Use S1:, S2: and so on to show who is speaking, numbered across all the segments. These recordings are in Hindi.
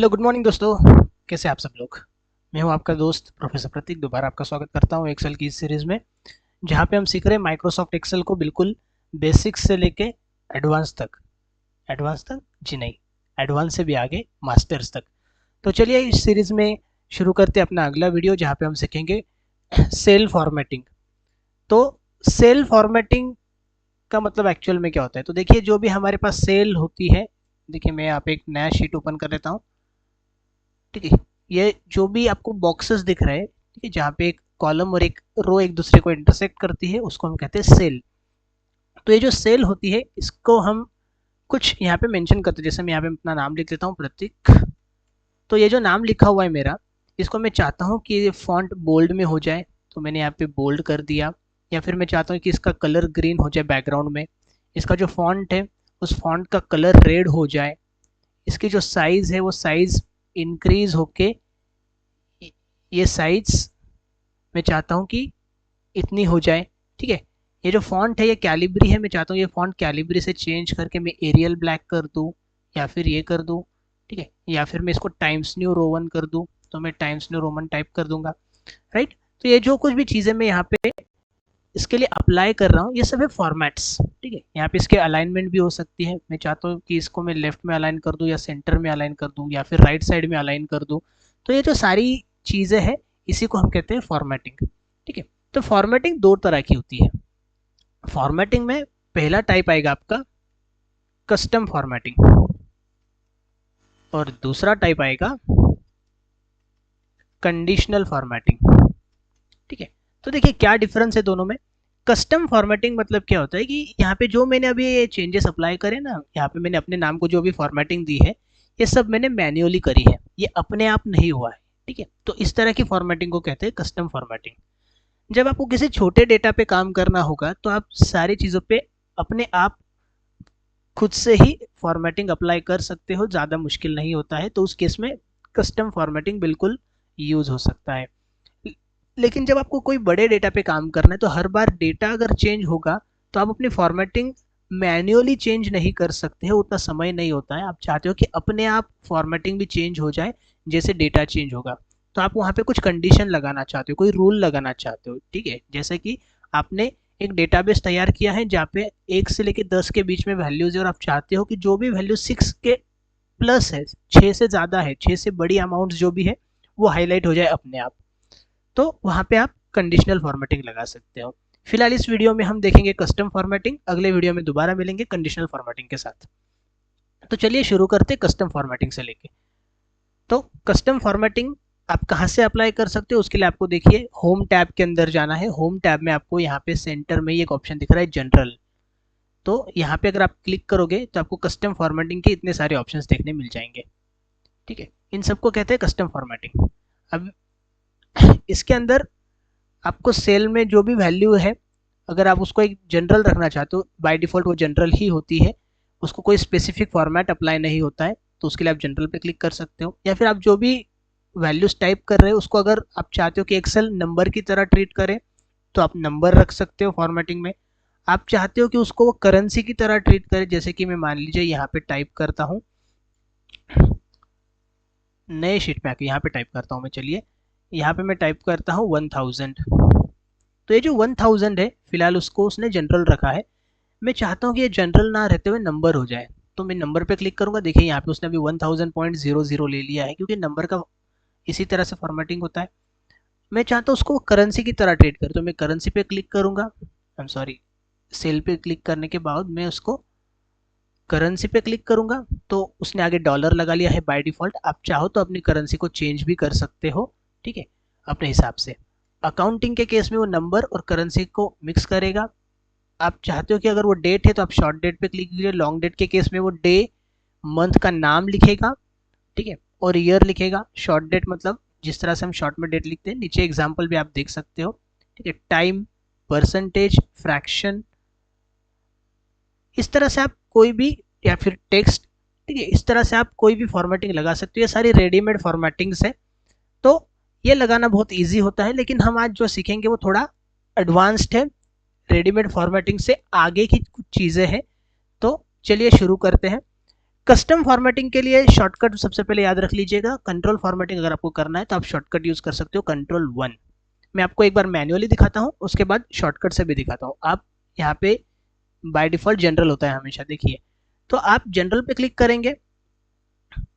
S1: हेलो गुड मॉर्निंग दोस्तों। कैसे आप सब लोग। मैं हूं आपका दोस्त प्रोफेसर प्रतीक। दोबारा आपका स्वागत करता हूं एक्सेल की इस सीरीज़ में, जहां पे हम सीख रहे हैं माइक्रोसॉफ्ट एक्सेल को बिल्कुल बेसिक्स से लेके एडवांस तक। एडवांस तक जी नहीं, एडवांस से भी आगे मास्टर्स तक। तो चलिए इस सीरीज़ में शुरू करते हैं अपना अगला वीडियो, जहाँ पे हम सीखेंगे सेल फॉर्मेटिंग। तो सेल फॉर्मेटिंग का मतलब एक्चुअल में क्या होता है। तो देखिए, जो भी हमारे पास सेल होती है, देखिए मैं यहाँ पे एक नया शीट ओपन कर लेता हूँ। ठीक है, ये जो भी आपको बॉक्सेस दिख रहे हैं, ठीक है, जहाँ पे एक कॉलम और एक रो एक दूसरे को इंटरसेक्ट करती है, उसको हम कहते हैं सेल। तो ये जो सेल होती है, इसको हम कुछ यहाँ पे मेंशन करते हैं। जैसे मैं यहाँ पे अपना नाम लिख लेता हूँ, प्रतीक। तो ये जो नाम लिखा हुआ है मेरा, इसको मैं चाहता हूँ कि ये फॉन्ट बोल्ड में हो जाए, तो मैंने यहाँ पे बोल्ड कर दिया। या फिर मैं चाहता हूँ कि इसका कलर ग्रीन हो जाए बैकग्राउंड में। इसका जो फॉन्ट है, उस फॉन्ट का कलर रेड हो जाए। इसकी जो साइज़ है, वो साइज़ इंक्रीज होके ये साइज मैं चाहता हूँ कि इतनी हो जाए। ठीक है, ये जो फॉन्ट है ये कैलिब्री है, मैं चाहता हूँ ये फॉन्ट कैलिब्री से चेंज करके मैं एरियल ब्लैक कर दूँ, या फिर ये कर दूँ। ठीक है, या फिर मैं इसको टाइम्स न्यू रोमन कर दूँ, तो मैं टाइम्स न्यू रोमन टाइप कर दूंगा। राइट। तो ये जो कुछ भी चीज़ें मैं यहाँ पे इसके लिए अप्लाई कर रहा हूँ, ये सब है फॉर्मेट्स। ठीक है, यहाँ पे इसके अलाइनमेंट भी हो सकती है। मैं चाहता हूँ कि इसको मैं लेफ्ट में अलाइन कर दूँ, या सेंटर में अलाइन कर दूँ, या फिर राइट साइड में अलाइन कर दूँ। तो ये जो सारी चीज़ें हैं, इसी को हम कहते हैं फॉर्मेटिंग। ठीक है, तो फॉर्मेटिंग दो तरह की होती है। फॉर्मेटिंग में पहला टाइप आएगा आपका कस्टम फॉर्मेटिंग, और दूसरा टाइप आएगा कंडीशनल फॉर्मेटिंग। ठीक है, तो देखिए क्या डिफरेंस है दोनों में। कस्टम फॉर्मेटिंग मतलब क्या होता है कि यहाँ पे जो मैंने अभी ये चेंजेस अप्लाई करे ना, यहाँ पे मैंने अपने नाम को जो भी फॉर्मेटिंग दी है, ये सब मैंने मैन्युअली करी है, ये अपने आप नहीं हुआ है। ठीक है, तो इस तरह की फॉर्मेटिंग को कहते हैं कस्टम फॉर्मेटिंग। जब आपको किसी छोटे डेटा पे काम करना होगा, तो आप सारी चीज़ों पे अपने आप खुद से ही फॉर्मेटिंग अप्लाई कर सकते हो, ज़्यादा मुश्किल नहीं होता है। तो उस केस में कस्टम फॉर्मेटिंग बिल्कुल यूज़ हो सकता है। लेकिन जब आपको कोई बड़े डेटा पे काम करना है, तो हर बार डेटा अगर चेंज होगा, तो आप अपनी फॉर्मेटिंग मैन्युअली चेंज नहीं कर सकते हो, उतना समय नहीं होता है। आप चाहते हो कि अपने आप फॉर्मेटिंग भी चेंज हो जाए जैसे डेटा चेंज होगा। तो आप वहाँ पे कुछ कंडीशन लगाना चाहते हो, कोई रूल लगाना चाहते हो। ठीक है, जैसे कि आपने एक डेटाबेस तैयार किया है, जहाँ पे 1 से लेकर 10 के बीच में वैल्यूज है, और आप चाहते हो कि जो भी वैल्यू 6 के प्लस है, 6 से ज़्यादा है, 6 से बड़ी अमाउंट जो भी है, वो हाईलाइट हो जाए अपने आप। तो वहाँ पे आप कंडीशनल फॉर्मेटिंग लगा सकते हो। फिलहाल इस वीडियो में हम देखेंगे कस्टम फॉर्मेटिंग, अगले वीडियो में दोबारा मिलेंगे कंडीशनल फॉर्मेटिंग के साथ। तो चलिए शुरू करते हैं कस्टम फॉर्मेटिंग से लेके। तो कस्टम फॉर्मेटिंग आप कहाँ से अप्लाई कर सकते हो, उसके लिए आपको देखिए होम टैब के अंदर जाना है। होम टैब में आपको यहाँ पे सेंटर में ही एक ऑप्शन दिख रहा है जनरल। तो यहाँ पे अगर आप क्लिक करोगे, तो आपको कस्टम फॉर्मेटिंग के इतने सारे ऑप्शंस देखने मिल जाएंगे। ठीक है, इन सबको कहते हैं कस्टम फॉर्मेटिंग। अब इसके अंदर आपको सेल में जो भी वैल्यू है, अगर आप उसको एक जनरल रखना चाहते हो, बाय डिफ़ॉल्ट वो जनरल ही होती है, उसको कोई स्पेसिफिक फॉर्मेट अप्लाई नहीं होता है, तो उसके लिए आप जनरल पे क्लिक कर सकते हो। या फिर आप जो भी वैल्यूज टाइप कर रहे हो, उसको अगर आप चाहते हो कि एक्सेल नंबर की तरह ट्रीट करे, तो आप नंबर रख सकते हो फॉर्मेटिंग में। आप चाहते हो कि उसको वो करेंसी की तरह ट्रीट करे, जैसे कि मैं मान लीजिए यहाँ पे टाइप करता हूँ, नए शीट में आके यहाँ पे टाइप करता हूँ मैं। चलिए यहाँ पे मैं टाइप करता हूँ 1000। तो ये जो 1000 है, फिलहाल उसको उसने जनरल रखा है। मैं चाहता हूँ कि ये जनरल ना रहते हुए नंबर हो जाए, तो मैं नंबर पे क्लिक करूंगा। देखिए यहाँ पे उसने अभी 1000.00 ले लिया है, क्योंकि नंबर का इसी तरह से फॉर्मेटिंग होता है। मैं चाहता हूँ उसको करेंसी की तरह ट्रीट कर, तो मैं करेंसी पे क्लिक करूंगा। आई एम सॉरी, सेल पे क्लिक करने के बाद मैं उसको करेंसी पे क्लिक करूंगा, तो उसने आगे डॉलर लगा लिया है बाय डिफ़ॉल्ट। आप चाहो तो अपनी करेंसी को चेंज भी कर सकते हो। ठीक है, अपने हिसाब से। अकाउंटिंग के केस में वो नंबर और करेंसी को मिक्स करेगा। आप चाहते हो कि अगर वो डेट है, तो आप शॉर्ट डेट पे क्लिक कीजिए। लॉन्ग डेट के केस में वो डे मंथ का नाम लिखेगा। ठीक है, और ईयर लिखेगा। शॉर्ट डेट मतलब जिस तरह से हम शॉर्ट में डेट लिखते हैं, नीचे एग्जाम्पल भी आप देख सकते हो। ठीक है, टाइम, परसेंटेज, फ्रैक्शन, इस तरह से आप कोई भी, या फिर टेक्स्ट, ठीक है, इस तरह से आप कोई भी फॉर्मेटिंग लगा सकते हो। ये सारी रेडीमेड फॉर्मेटिंग्स है, तो ये लगाना बहुत इजी होता है। लेकिन हम आज जो सीखेंगे वो थोड़ा एडवांस्ड है, रेडीमेड फॉर्मेटिंग से आगे की कुछ चीज़ें हैं। तो चलिए शुरू करते हैं। कस्टम फॉर्मेटिंग के लिए शॉर्टकट सबसे पहले याद रख लीजिएगा, कंट्रोल फॉर्मेटिंग अगर आपको करना है तो आप शॉर्टकट यूज कर सकते हो कंट्रोल 1। मैं आपको एक बार मैन्युअली दिखाता हूँ, उसके बाद शॉर्टकट से भी दिखाता हूँ। आप यहाँ पे बाय डिफॉल्ट जनरल होता है हमेशा, देखिए तो आप जनरल पे क्लिक करेंगे,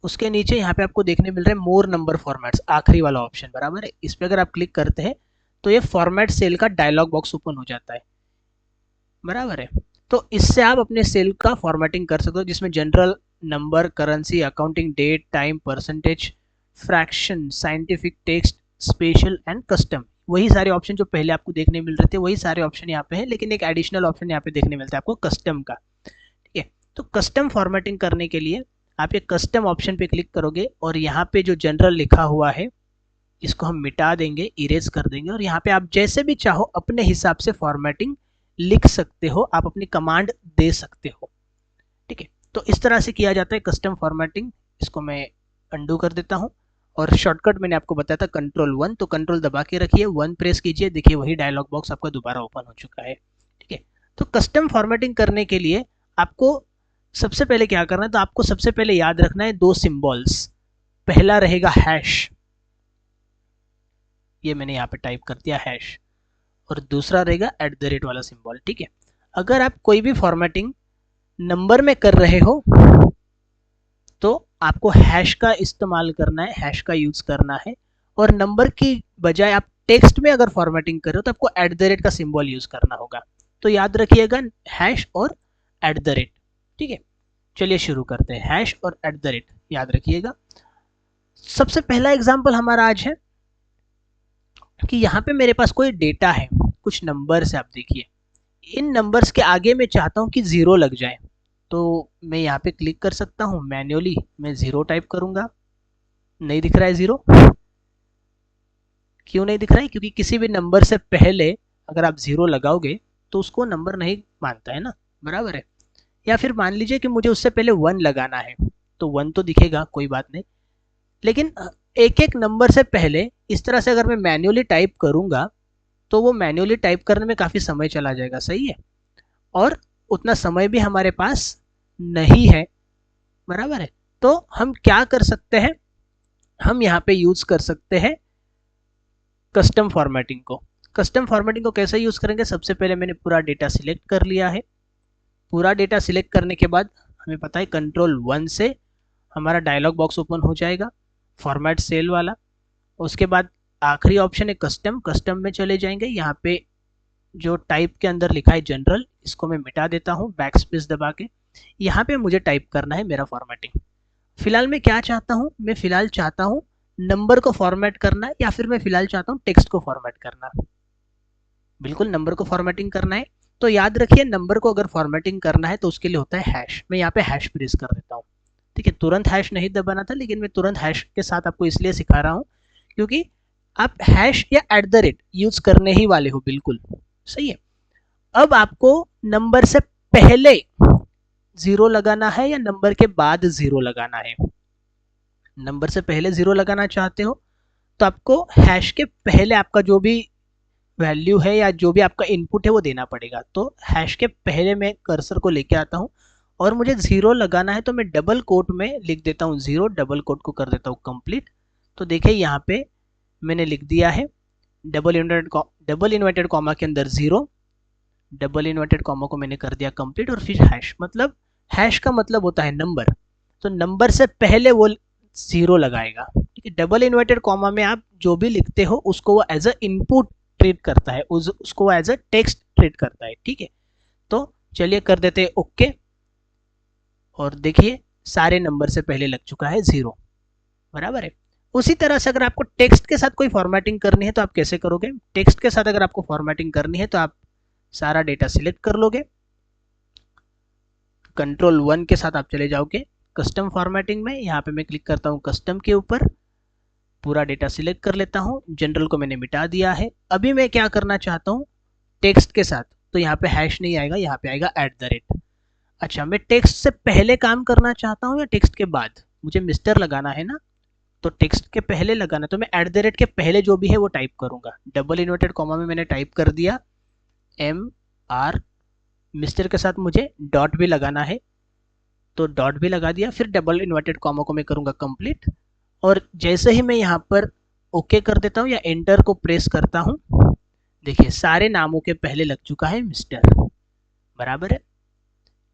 S1: उसके नीचे यहाँ पे आपको देखने मिल रहा है मोर नंबर फॉर्मेट्स, आखिरी वाला ऑप्शन बराबर है, इस पे अगर आप क्लिक करते हैं तो ये फॉर्मेट सेल का डायलॉग बॉक्स ओपन हो जाता है, बराबर है। तो इससे आप अपने सेल का फॉर्मेटिंग कर सकते हो, जिसमें general, number, currency, accounting date, time, percentage, fraction, scientific, text, special and custom, वही सारे ऑप्शन जो पहले आपको देखने मिल रहे थे वही सारे ऑप्शन यहाँ पे हैं, लेकिन एक एडिशनल ऑप्शन यहाँ पे देखने मिलता है आपको कस्टम का, ठीक है। तो कस्टम फॉर्मेटिंग करने के लिए आप ये कस्टम ऑप्शन पे क्लिक करोगे और यहाँ पे जो जनरल लिखा हुआ है इसको हम मिटा देंगे, इरेज कर देंगे, और यहाँ पे आप जैसे भी चाहो अपने हिसाब से फॉर्मेटिंग लिख सकते हो, आप अपनी कमांड दे सकते हो, ठीक है। तो इस तरह से किया जाता है कस्टम फॉर्मेटिंग। इसको मैं अंडू कर देता हूँ, और शॉर्टकट मैंने आपको बताया था कंट्रोल 1, तो कंट्रोल दबा के रखिए, 1 प्रेस कीजिए, देखिए वही डायलॉग बॉक्स आपका दोबारा ओपन हो चुका है, ठीक है। तो कस्टम फॉर्मेटिंग करने के लिए आपको सबसे पहले क्या करना है, तो आपको सबसे पहले याद रखना है दो सिंबल्स। पहला रहेगा हैश, ये मैंने यहाँ पे टाइप कर दिया हैश, और दूसरा रहेगा @ वाला सिंबल, ठीक है। अगर आप कोई भी फॉर्मेटिंग नंबर में कर रहे हो तो आपको हैश का इस्तेमाल करना है, हैश का यूज करना है, और नंबर की बजाय आप टेक्स्ट में अगर फॉर्मेटिंग कर रहे हो तो आपको @ का सिंबल यूज करना होगा। तो याद रखिएगा हैश और @, ठीक है। चलिए शुरू करते हैं, हैश और @ याद रखिएगा। सबसे पहला एग्जांपल हमारा आज है कि यहाँ पे मेरे पास कोई डेटा है, कुछ नंबर्स है, आप देखिए इन नंबर्स के आगे मैं चाहता हूँ कि 0 लग जाए, तो मैं यहाँ पे क्लिक कर सकता हूँ, मैन्युअली मैं 0 टाइप करूंगा, नहीं दिख रहा है 0, क्यों नहीं दिख रहा है, क्योंकि किसी भी नंबर से पहले अगर आप 0 लगाओगे तो उसको नंबर नहीं मानता है ना, बराबर है। या फिर मान लीजिए कि मुझे उससे पहले 1 लगाना है, तो 1 तो दिखेगा, कोई बात नहीं, लेकिन एक एक नंबर से पहले इस तरह से अगर मैं मैन्युअली टाइप करूंगा तो वो मैन्युअली टाइप करने में काफ़ी समय चला जाएगा, सही है, और उतना समय भी हमारे पास नहीं है, बराबर है। तो हम क्या कर सकते हैं, हम यहाँ पे यूज कर सकते हैं कस्टम फॉर्मेटिंग को। कस्टम फॉर्मेटिंग को कैसे यूज करेंगे, सबसे पहले मैंने पूरा डेटा सिलेक्ट कर लिया है, पूरा डेटा सिलेक्ट करने के बाद हमें पता है कंट्रोल 1 से हमारा डायलॉग बॉक्स ओपन हो जाएगा फॉर्मेट सेल वाला। उसके बाद आखिरी ऑप्शन है कस्टम, कस्टम में चले जाएंगे, यहाँ पे जो टाइप के अंदर लिखा है जनरल, इसको मैं मिटा देता हूँ बैक स्पेस दबा के। यहाँ पे मुझे टाइप करना है मेरा फॉर्मेटिंग। फिलहाल मैं क्या चाहता हूँ, मैं फिलहाल चाहता हूँ नंबर को फॉर्मेट करना, या फिर मैं फिलहाल चाहता हूँ टेक्स्ट को फॉर्मेट करना। बिल्कुल नंबर को फॉर्मेटिंग करना है, तो याद रखिए नंबर को अगर फॉर्मेटिंग करना है तो उसके लिए होता है हैश। मैं यहाँ पे हैश प्रेस कर देता हूँ, ठीक है। तुरंत हैश नहीं दबाना था, लेकिन मैं तुरंत हैश के साथ आपको इसलिए सिखा रहा हूँ क्योंकि आप हैश या @ यूज करने ही वाले हो, बिल्कुल सही है। अब आपको नंबर से पहले 0 लगाना है या नंबर के बाद 0 लगाना है। नंबर से पहले 0 लगाना चाहते हो तो आपको हैश के पहले आपका जो भी वैल्यू है या जो भी आपका इनपुट है वो देना पड़ेगा। तो हैश के पहले मैं कर्सर को लेके आता हूँ और मुझे 0 लगाना है, तो मैं डबल कोट में लिख देता हूँ 0, डबल कोट को कर देता हूँ कंप्लीट। तो देखिए यहाँ पे मैंने लिख दिया है डबल इन्वर्टेड कॉमा के अंदर 0, डबल इन्वर्टेड कॉमा को मैंने कर दिया कंप्लीट, और फिर हैश, मतलब हैश का मतलब होता है नंबर, तो नंबर से पहले वो 0 लगाएगा, ठीक है। डबल इन्वर्टेड कॉमा में आप जो भी लिखते हो उसको वो एज अ इनपुट ट्रीट करता है, उसको एज अ टेक्स्ट ट्रीट करता है, ठीक है। तो चलिए कर देते हैं ओके, और देखिए सारे नंबर से पहले लग चुका है 0, बराबर है। उसी तरह से अगर आपको टेक्स्ट के साथ कोई फॉर्मेटिंग करनी है तो आप कैसे करोगे, टेक्स्ट के साथ अगर आपको फॉर्मेटिंग करनी है तो आप सारा डेटा सिलेक्ट कर लोगे, कंट्रोल 1 के साथ आप चले जाओगे कस्टम फॉर्मेटिंग में, यहाँ पे मैं क्लिक करता हूँ कस्टम के ऊपर, पूरा डेटा सिलेक्ट कर लेता हूँ, जनरल को मैंने मिटा दिया है। अभी मैं क्या करना चाहता हूँ टेक्स्ट के साथ, तो यहाँ पे हैश नहीं आएगा, यहाँ पे आएगा @। अच्छा, मैं टेक्स्ट से पहले काम करना चाहता हूँ या टेक्स्ट के बाद, मुझे मिस्टर लगाना है ना, तो टेक्स्ट के पहले लगाना, तो मैं @ के पहले जो भी है वो टाइप करूंगा। डबल इन्वर्टेड कॉमा में मैंने टाइप कर दिया MR, मिस्टर के साथ मुझे डॉट भी लगाना है, तो डॉट भी लगा दिया, फिर डबल इन्वर्टेड कॉमा को मैं करूँगा कंप्लीट, और जैसे ही मैं यहाँ पर ओके कर देता हूँ या एंटर को प्रेस करता हूँ, देखिए सारे नामों के पहले लग चुका है मिस्टर, बराबर है।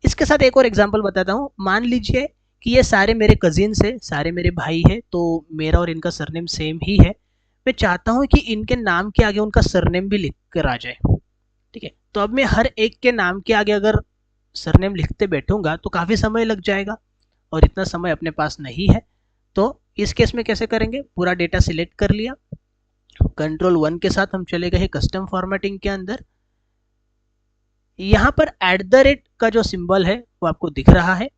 S1: इसके साथ एक और एग्जांपल बताता हूँ। मान लीजिए कि ये सारे मेरे कजिन्स है, सारे मेरे भाई है, तो मेरा और इनका सरनेम सेम ही है। मैं चाहता हूँ कि इनके नाम के आगे उनका सरनेम भी लिख कर आ जाए, ठीक है। तो अब मैं हर एक के नाम के आगे अगर सरनेम लिखते बैठूंगा तो काफ़ी समय लग जाएगा, और इतना समय अपने पास नहीं है। तो इस केस में कैसे करेंगे, पूरा डेटा सिलेक्ट कर लिया, कंट्रोल 1 के साथ हम चले गए कस्टम फॉर्मेटिंग के अंदर। यहाँ पर एट द रेट का जो सिंबल है वो आपको दिख रहा है।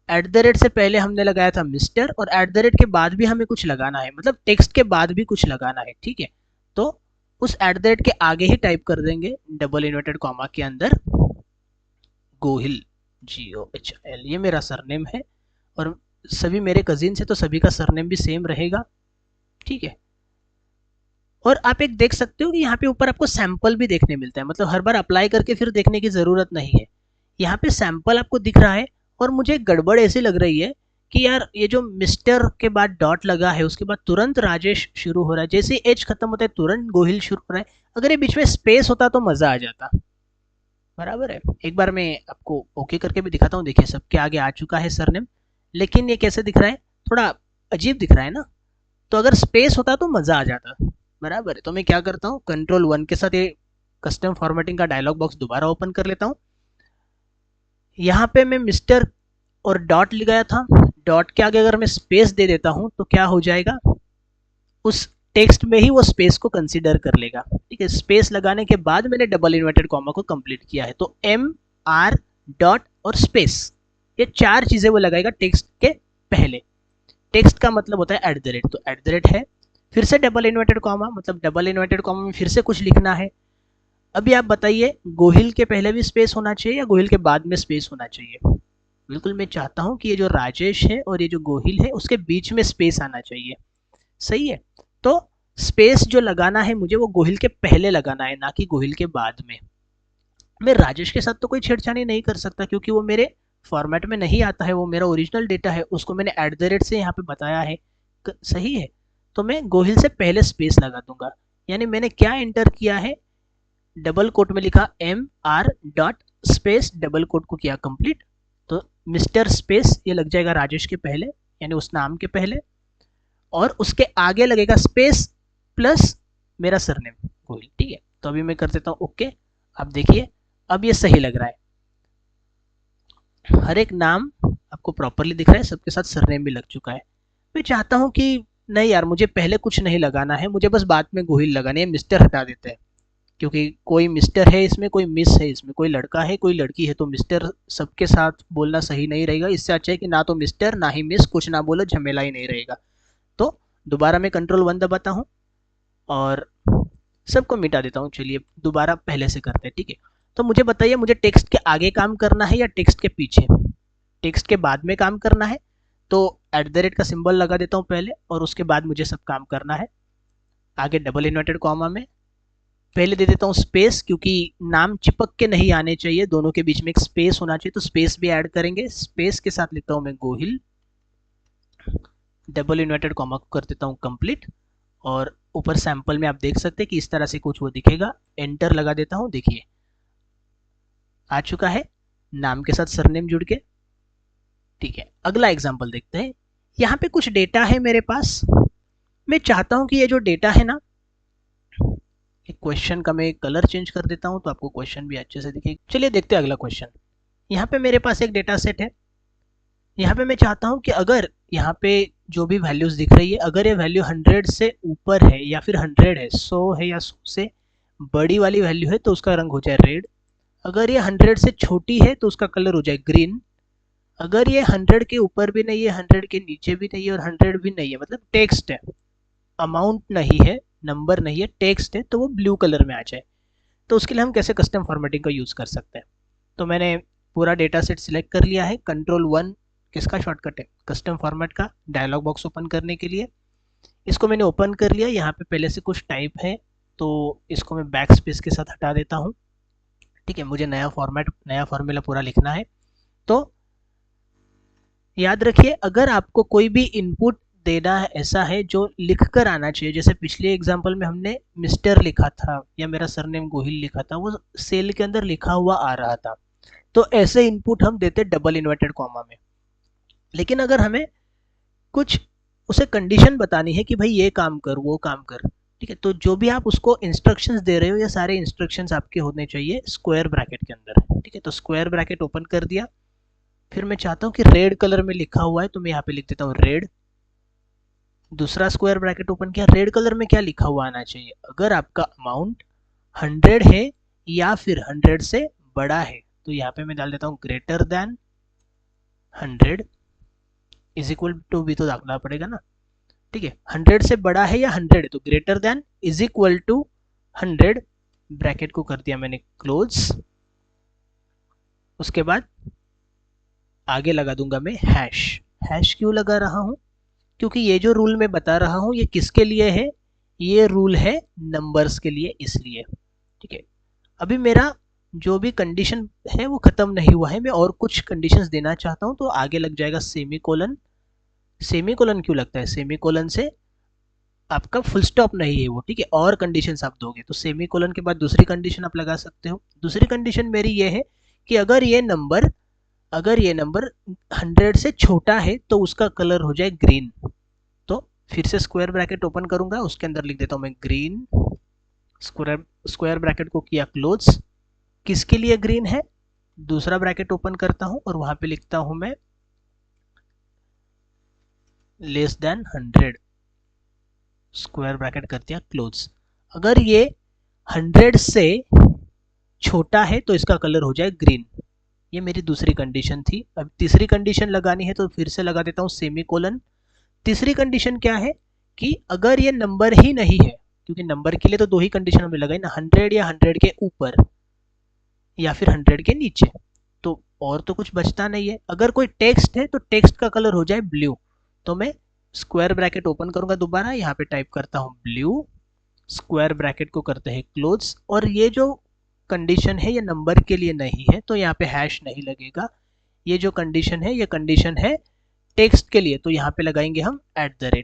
S1: एट द रेट से पहले हमने लगाया था मिस्टर, और एट द रेट के बाद भी हमें कुछ लगाना है, मतलब टेक्स्ट के बाद भी कुछ लगाना है, ठीक है। तो उस एट द रेट के आगे ही टाइप कर देंगे डबल इन्वर्टेड कॉमा के अंदर गोहिल, GOHL, ये मेरा सरनेम है, और सभी मेरे कजिन्स है तो सभी का सरनेम भी सेम रहेगा, ठीक है। और आप एक देख सकते हो कि यहाँ पे ऊपर आपको सैंपल भी देखने मिलता है, मतलब हर बार अप्लाई करके फिर देखने की ज़रूरत नहीं है। यहाँ पे सैंपल आपको दिख रहा है, और मुझे गड़बड़ ऐसी लग रही है कि यार ये जो मिस्टर के बाद डॉट लगा है उसके बाद तुरंत राजेश शुरू हो रहा है, जैसे एच खत्म होता है तुरंत गोहिल शुरू हो रहा है। अगर ये बीच में स्पेस होता तो मज़ा आ जाता, बराबर है। एक बार मैं आपको ओके करके भी दिखाता हूँ, देखिए सबके आगे आ चुका है सरनेम, लेकिन ये कैसे दिख रहा है, थोड़ा अजीब दिख रहा है ना। तो अगर स्पेस होता तो मज़ा आ जाता, बराबर है। तो मैं क्या करता हूँ, कंट्रोल 1 के साथ ये कस्टम फॉर्मेटिंग का डायलॉग बॉक्स दोबारा ओपन कर लेता हूँ। यहाँ पे मैं मिस्टर और डॉट लगाया था, डॉट के आगे अगर मैं स्पेस दे देता हूँ तो क्या हो जाएगा, उस टेक्स्ट में ही वो स्पेस को कंसीडर कर लेगा, ठीक है। स्पेस लगाने के बाद मैंने डबल इन्वर्टेड कॉमा को कंप्लीट किया है, तो MR डॉट और स्पेस, ये चार चीज़ें वो लगाएगा टेक्स्ट के पहले। टेक्स्ट का मतलब होता है एट द रेट, तो एट द रेट है, फिर से डबल इन्वर्टेड कॉमा, मतलब डबल इन्वर्टेड कॉमा में फिर से कुछ लिखना है। अभी आप बताइए, गोहिल के पहले भी स्पेस होना चाहिए या गोहिल के बाद में स्पेस होना चाहिए? बिल्कुल, मैं चाहता हूँ कि ये जो राजेश है और ये जो गोहिल है उसके बीच में स्पेस आना चाहिए, सही है। तो स्पेस जो लगाना है मुझे वो गोहिल के पहले लगाना है, ना कि गोहिल के बाद में। मैं राजेश के साथ तो कोई छेड़छाड़ी नहीं कर सकता क्योंकि वो मेरे फॉर्मेट में नहीं आता है, वो मेरा ओरिजिनल डेटा है, उसको मैंने एट द रेट से यहाँ पे बताया है, सही है। तो मैं गोहिल से पहले स्पेस लगा दूंगा, यानी मैंने क्या एंटर किया है, डबल कोट में लिखा MR dot space, double quote को किया कंप्लीट, तो मिस्टर स्पेस ये लग जाएगा राजेश के पहले, यानी उस नाम के पहले, और उसके आगे लगेगा स्पेस प्लस मेरा सरनेम गोहिल, ठीक है। तो अभी मैं कर देता हूँ ओके। अब देखिए, अब ये सही लग रहा है, हर एक नाम आपको प्रॉपरली दिख रहा है, सबके साथ सरनेम भी लग चुका है। मैं चाहता हूँ कि नहीं यार, मुझे पहले कुछ नहीं लगाना है, मुझे बस बाद में गोहिल लगानी है, मिस्टर हटा देते हैं, क्योंकि कोई मिस्टर है इसमें, कोई मिस है इसमें, कोई लड़का है कोई लड़की है, तो मिस्टर सबके साथ बोलना सही नहीं रहेगा। इससे अच्छा है कि ना तो मिस्टर ना ही मिस, कुछ ना बोलो, झमेला ही नहीं रहेगा। तो दोबारा मैं कंट्रोल 1 दबाता हूँ और सबको मिटा देता हूँ। चलिए दोबारा पहले से करते हैं, ठीक है। तो मुझे बताइए, मुझे टेक्स्ट के आगे काम करना है या टेक्स्ट के पीछे? टेक्स्ट के बाद में काम करना है, तो एट द रेट का सिंबल लगा देता हूँ पहले, और उसके बाद मुझे सब काम करना है। आगे डबल इन्वर्टेड कॉमा में पहले दे देता हूँ स्पेस, क्योंकि नाम चिपक के नहीं आने चाहिए, दोनों के बीच में एक स्पेस होना चाहिए, तो स्पेस भी ऐड करेंगे। स्पेस के साथ लिखता हूँ मैं गोहिल, डबल इन्वर्टेड कॉमा को कर देता हूँ कंप्लीट, और ऊपर सैंपल में आप देख सकते हैं कि इस तरह से कुछ वो दिखेगा। एंटर लगा देता हूँ, देखिए आ चुका है, नाम के साथ सरनेम जुड़ के, ठीक है। अगला एग्जांपल देखते हैं। यहाँ पे कुछ डेटा है मेरे पास, मैं चाहता हूँ कि ये जो डेटा है ना, एक क्वेश्चन का मैं कलर चेंज कर देता हूँ तो आपको क्वेश्चन भी अच्छे से दिखेगा। चलिए देखते हैं अगला क्वेश्चन। यहाँ पे मेरे पास एक डेटा सेट है, यहाँ पे मैं चाहता हूँ कि अगर यहाँ पे जो भी वैल्यूज दिख रही है, अगर ये वैल्यू 100 से ऊपर है या फिर 100 है, 100 है या 100 से बड़ी वाली वैल्यू है तो उसका रंग हो जाए रेड, अगर ये 100 से छोटी है तो उसका कलर हो जाए ग्रीन, अगर ये 100 के ऊपर भी नहीं है, 100 के नीचे भी नहीं है और 100 भी नहीं है, मतलब टेक्स्ट है, अमाउंट नहीं है, नंबर नहीं है, टेक्स्ट है, तो वो ब्लू कलर में आ जाए। तो उसके लिए हम कैसे कस्टम फॉर्मेटिंग का यूज़ कर सकते हैं? तो मैंने पूरा डेटा सेट सिलेक्ट कर लिया है, कंट्रोल 1 किसका शॉर्टकट है, कस्टम फॉर्मेट का, डायलॉग बॉक्स ओपन करने के लिए। इसको मैंने ओपन कर लिया, यहाँ पे पहले से कुछ टाइप है तो इसको मैं बैक स्पेस के साथ हटा देता हूँ, ठीक है। मुझे नया फॉर्मेट, नया फॉर्मूला पूरा लिखना है, तो याद रखिए अगर आपको कोई भी इनपुट देना है ऐसा है जो लिख कर आना चाहिए, जैसे पिछले एग्जांपल में हमने मिस्टर लिखा था या मेरा सरनेम गोहिल लिखा था, वो सेल के अंदर लिखा हुआ आ रहा था, तो ऐसे इनपुट हम देते डबल इन्वर्टेड कॉमा में। लेकिन अगर हमें कुछ उसे कंडीशन बतानी है कि भाई ये काम कर वो काम कर, ठीक है, तो जो भी आप उसको इंस्ट्रक्शंस दे रहे हो ये सारे इंस्ट्रक्शंस आपके होने चाहिए स्क्वायर ब्रैकेट के अंदर, ठीक है। तो स्क्वायर ब्रैकेट ओपन कर दिया, फिर मैं चाहता हूँ कि रेड कलर में लिखा हुआ है तो मैं यहाँ पे लिख देता हूँ रेड। दूसरा स्क्वायर ब्रैकेट ओपन किया, रेड कलर में क्या लिखा हुआ आना चाहिए, अगर आपका अमाउंट 100 है या फिर 100 से बड़ा है तो यहाँ पे मैं डाल देता हूँ greater than 100, is equal to भी तो डालना पड़ेगा ना, ठीक है। 100 से बड़ा है या 100 है तो greater than is equal to 100, bracket को कर दिया मैंने क्लोज। उसके बाद आगे लगा दूंगा मैं हैश। हैश क्यों लगा रहा हूं, क्योंकि ये जो रूल मैं बता रहा हूं ये किसके लिए है, ये रूल है नंबर्स के लिए, इसलिए, ठीक है। अभी मेरा जो भी कंडीशन है वो खत्म नहीं हुआ है, मैं और कुछ कंडीशंस देना चाहता हूं तो आगे लग जाएगा सेमी कोलन। सेमी कोलन क्यों लगता है, सेमी कोलन से आपका फुल स्टॉप नहीं है वो, ठीक है, और कंडीशंस आप दोगे तो सेमी कोलन के बाद दूसरी कंडीशन आप लगा सकते हो। दूसरी कंडीशन मेरी ये है कि अगर ये नंबर 100 से छोटा है तो उसका कलर हो जाए ग्रीन। तो फिर से स्क्वायर ब्रैकेट ओपन करूंगा, उसके अंदर लिख देता हूं मैं ग्रीन, स्क्वायर ब्रैकेट को किया क्लोज। किसके लिए ग्रीन है, दूसरा ब्रैकेट ओपन करता हूं और वहां पे लिखता हूं मैं लेस देन 100, स्क्वायर ब्रैकेट कर दिया क्लोज। अगर ये 100 से छोटा है तो इसका कलर हो जाए ग्रीन। ये मेरी दूसरी कंडीशन थी। अब तीसरी कंडीशन लगानी है तो फिर से लगा देता हूँ सेमी कोलन। तीसरी कंडीशन क्या है कि अगर ये नंबर ही नहीं है, क्योंकि नंबर के लिए तो दो ही कंडीशन हमने लगाई ना, 100 या 100 के ऊपर या फिर 100 के नीचे, तो और तो कुछ बचता नहीं है। अगर कोई टेक्स्ट है तो टेक्स्ट का कलर हो जाए ब्लू, तो मैं स्क्वायर ब्रैकेट ओपन करूंगा दोबारा, यहाँ पे टाइप करता हूँ ब्लू, स्क्वायर ब्रैकेट को करते हैं क्लोज। और ये जो कंडीशन है ये नंबर के लिए नहीं है तो यहाँ पे हैश नहीं लगेगा। ये जो कंडीशन है ये कंडीशन है टेक्स्ट के लिए, तो यहाँ पे लगाएंगे हम @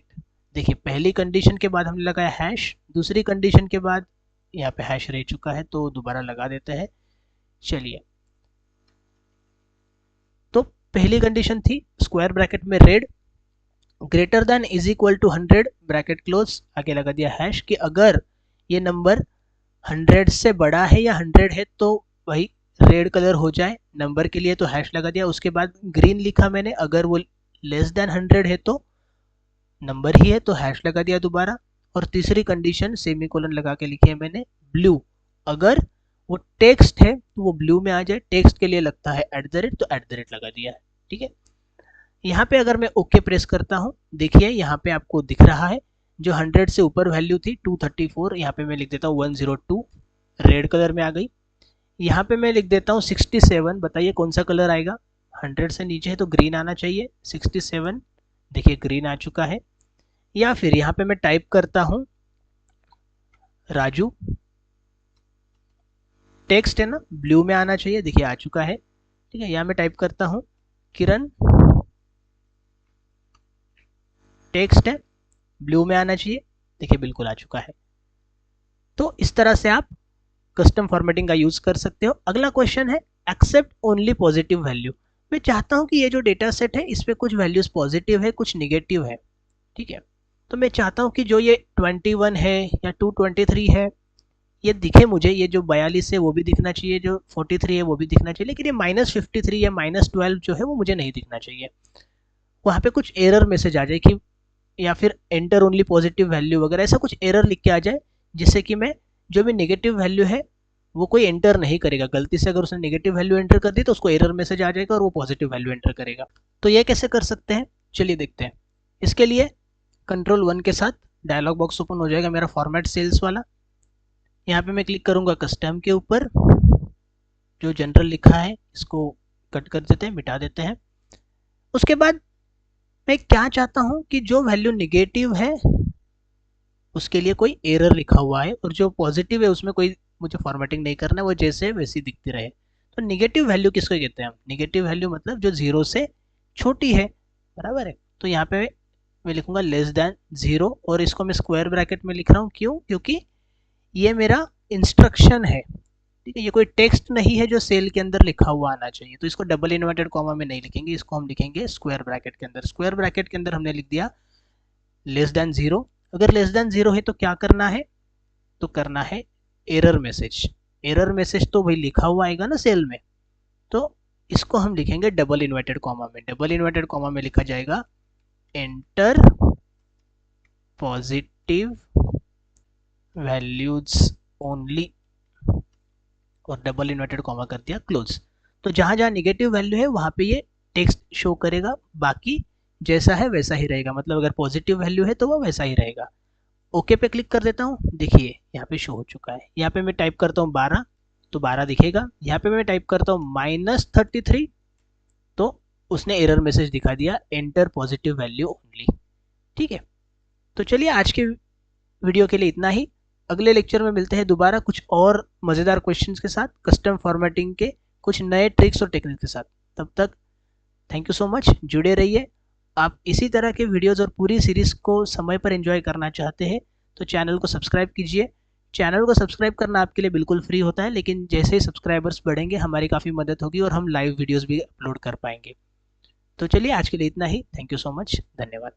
S1: देखिए पहली कंडीशन के बाद हमने लगाया हैश, दूसरी कंडीशन के बाद यहाँ पे हैश रह चुका है तो दोबारा लगा देते हैं। चलिए, तो पहली कंडीशन थी स्क्वायर ब्रैकेट में red, greater than is equal to 100 bracket close, आगे लगा दिया हैश कि अगर ये नंबर 100 से बड़ा है या 100 है तो वही रेड कलर हो जाए, नंबर के लिए तो हैश लगा दिया। उसके बाद ग्रीन लिखा मैंने, अगर वो लेस देन 100 है तो नंबर ही है तो हैश लगा दिया दोबारा। और तीसरी कंडीशन सेमी कोलन लगा के लिखी है मैंने ब्लू, अगर वो टेक्स्ट है तो वो ब्लू में आ जाए, टेक्स्ट के लिए लगता है @ तो @ लगा दिया है, ठीक है। यहाँ पे अगर मैं ओके प्रेस करता हूँ, देखिए यहाँ पे आपको दिख रहा है जो 100 से ऊपर वैल्यू थी 234, यहाँ पे मैं लिख देता हूँ 102, रेड कलर में आ गई। यहाँ पे मैं लिख देता हूँ 67, बताइए कौन सा कलर आएगा, 100 से नीचे है तो ग्रीन आना चाहिए, 67 देखिए ग्रीन आ चुका है। या फिर यहाँ पे मैं टाइप करता हूँ राजू, टेक्स्ट है ना ब्लू में आना चाहिए, देखिए आ चुका है, ठीक है। यहाँ मैं टाइप करता हूँ किरण, टेक्स्ट है ब्लू में आना चाहिए, देखिए बिल्कुल आ चुका है। तो इस तरह से आप कस्टम फॉर्मेटिंग का यूज कर सकते हो। अगला क्वेश्चन है एक्सेप्ट ओनली पॉजिटिव वैल्यू। मैं चाहता हूं कि ये जो डेटा सेट है इस पे कुछ वैल्यूज पॉजिटिव है कुछ निगेटिव है, ठीक है। तो मैं चाहता हूं कि जो ये 21 है या 223 है ये दिखे मुझे, ये जो 42 है वो भी दिखना चाहिए, जो 43 है वो भी दिखना चाहिए, लेकिन ये -53 या -12 जो है वो मुझे नहीं दिखना चाहिए। वहाँ पे कुछ एरर मैसेज आ जाए कि या फिर एंटर ओनली पॉजिटिव वैल्यू वगैरह ऐसा कुछ एरर लिख के आ जाए, जिससे कि मैं जो भी नेगेटिव वैल्यू है वो कोई एंटर नहीं करेगा। गलती से अगर उसने नेगेटिव वैल्यू एंटर कर दी तो उसको एरर मैसेज आ जाएगा और वो पॉजिटिव वैल्यू एंटर करेगा। तो ये कैसे कर सकते हैं, चलिए देखते हैं। इसके लिए Ctrl+1 के साथ डायलॉग बॉक्स ओपन हो जाएगा मेरा फॉर्मेट सेल्स वाला। यहाँ पे मैं क्लिक करूंगा कस्टम के ऊपर, जो जनरल लिखा है इसको कट कर देते हैं, मिटा देते हैं। उसके बाद मैं क्या चाहता हूँ कि जो वैल्यू निगेटिव है उसके लिए कोई एरर लिखा हुआ है और जो पॉजिटिव है उसमें कोई मुझे फॉर्मेटिंग नहीं करना है, वो जैसे वैसी दिखती रहे। तो निगेटिव वैल्यू किसको कहते हैं हम, निगेटिव वैल्यू मतलब जो 0 से छोटी है। बराबर है। तो यहाँ पे मैं लिखूंगा लेस देन 0 और इसको मैं स्क्वायर ब्रैकेट में लिख रहा हूँ, क्यों? क्योंकि ये मेरा इंस्ट्रक्शन है, ठीक है, ये कोई टेक्स्ट नहीं है जो सेल के अंदर लिखा हुआ आना चाहिए। तो इसको डबल इन्वर्टेड कॉमा में नहीं लिखेंगे, इसको हम लिखेंगे स्क्वायर ब्रैकेट के अंदर। स्क्वायर ब्रैकेट के अंदर हमने लिख दिया लेस देन 0। अगर लेस देन 0 है तो क्या करना है? तो करना है एरर मैसेज। एरर मैसेज तो भाई लिखा हुआ आएगा ना सेल में, तो इसको हम लिखेंगे डबल इन्वर्टेड कॉमा में। डबल इन्वर्टेड कॉमा में लिखा जाएगा एंटर पॉजिटिव वैल्यूज ओनली, और डबल इन्वर्टेड कॉमा कर दिया क्लोज। तो जहां जहां निगेटिव वैल्यू है वहां पे ये टेक्स्ट शो करेगा, बाकी जैसा है वैसा ही रहेगा। मतलब अगर पॉजिटिव वैल्यू है तो वो वैसा ही रहेगा। ओके पे क्लिक कर देता हूँ, देखिए यहाँ पे शो हो चुका है। यहाँ पे मैं टाइप करता हूँ 12 तो 12 दिखेगा। यहाँ पे मैं टाइप करता हूँ -33 तो उसने एरर मैसेज दिखा दिया एंटर पॉजिटिव वैल्यू ओनली। ठीक है, तो चलिए आज के वीडियो के लिए इतना ही। अगले लेक्चर में मिलते हैं दोबारा कुछ और मज़ेदार क्वेश्चंस के साथ, कस्टम फॉर्मेटिंग के कुछ नए ट्रिक्स और टेक्निक के साथ। तब तक थैंक यू सो मच, जुड़े रहिए। आप इसी तरह के वीडियोस और पूरी सीरीज़ को समय पर एंजॉय करना चाहते हैं तो चैनल को सब्सक्राइब कीजिए। चैनल को सब्सक्राइब करना आपके लिए बिल्कुल फ्री होता है, लेकिन जैसे ही सब्सक्राइबर्स बढ़ेंगे हमारी काफ़ी मदद होगी और हम लाइव वीडियोज़ भी अपलोड कर पाएंगे। तो चलिए आज के लिए इतना ही। थैंक यू सो मच, धन्यवाद।